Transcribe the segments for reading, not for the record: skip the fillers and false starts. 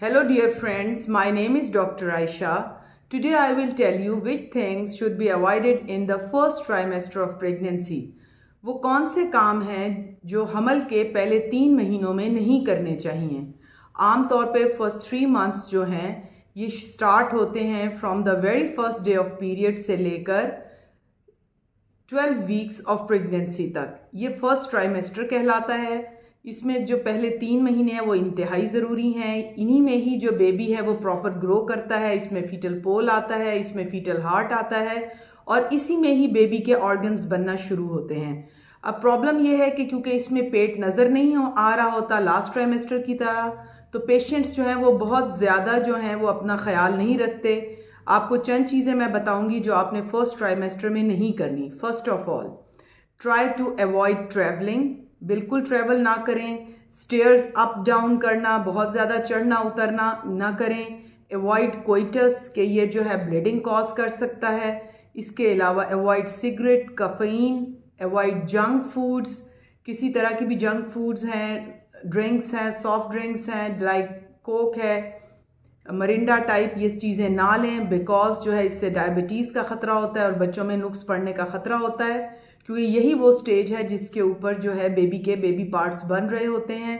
Hello dear friends, my name is Dr. Aisha. Today I will tell you which things should be avoided in the first trimester of pregnancy. वो कौन से काम हैं जो हमल के पहले 3 महीनों में नहीं करने चाहिए। आमतौर पे फर्स्ट 3 मंथ्स जो हैं ये स्टार्ट होते हैं from the very first day of period से लेकर 12 वीक्स ऑफ प्रेगनेंसी तक। ये फर्स्ट ट्राइमेस्टर कहलाता है। इसमें जो पहले 3 महीने हैं वो इंतहाई ज़रूरी हैं। इन्हीं में ही जो बेबी है वो प्रॉपर ग्रो करता है। इसमें फीटल पोल आता है, इसमें फीटल हार्ट आता है और इसी में ही बेबी के ऑर्गन्स बनना शुरू होते हैं। अब प्रॉब्लम ये है कि क्योंकि इसमें पेट नज़र नहीं आ रहा होता लास्ट ट्राइमेस्टर की तरह, तो पेशेंट्स जो हैं वो बहुत ज़्यादा जो हैं वो अपना ख्याल नहीं रखते। आपको चंद चीज़ें मैं बताऊंगी जो आपने फर्स्ट ट्राइमेस्टर में नहीं करनी। First of all, try to avoid travelling. बिल्कुल ट्रैवल ना करें। स्टेयर्स अप डाउन करना, बहुत ज़्यादा चढ़ना उतरना ना करें। अवॉइड कोइटस के ये जो है ब्लीडिंग कॉज कर सकता है। इसके अलावा avoid cigarette, caffeine, avoid junk foods. किसी तरह की भी जंक फूड्स हैं, ड्रिंक्स हैं, सॉफ्ट ड्रिंक्स हैं लाइक कोक है, मरिंडा टाइप, ये चीज़ें ना लें बिकॉज जो है इससे डायबिटीज़ का ख़तरा होता है और बच्चों में नुक्स पड़ने का ख़तरा होता है, क्योंकि यही वो स्टेज है जिसके ऊपर जो है बेबी पार्ट्स बन रहे होते हैं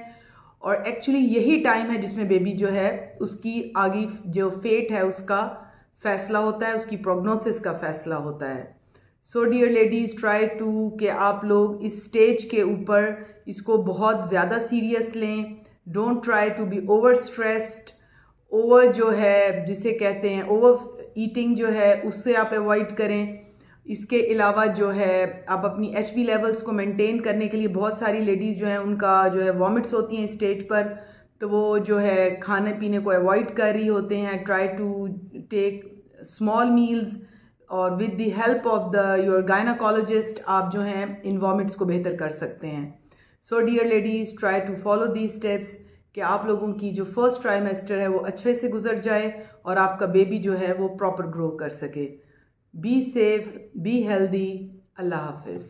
और एक्चुअली यही टाइम है जिसमें बेबी जो है उसकी आगे जो फेट है उसका फैसला होता है, उसकी प्रोग्नोसिस का फैसला होता है। So dear ladies, try to कि आप लोग इस स्टेज के ऊपर इसको बहुत ज़्यादा सीरियस लें। Don't try to be over stressed. Over जो है जिसे कहते हैं ओवर ईटिंग जो है उससे आप अवॉइड करें। इसके अलावा जो है आप अपनी HB लेवल्स को मेंटेन करने के लिए, बहुत सारी लेडीज़ जो हैं उनका जो है वॉमिट्स होती हैं स्टेज पर, तो वो जो है खाने पीने को अवॉइड कर रही होते हैं। Try to take small meals और with the help of the your gynaecologist आप जो हैं इन वॉमिट्स को बेहतर कर सकते हैं। So dear ladies, try to follow these steps कि आप लोगों की जो फर्स्ट ट्राइमेस्टर है वो अच्छे से गुजर जाए और आपका बेबी जो है वो प्रॉपर ग्रो कर सके। Be safe, be healthy. अल्लाह हाफिज़।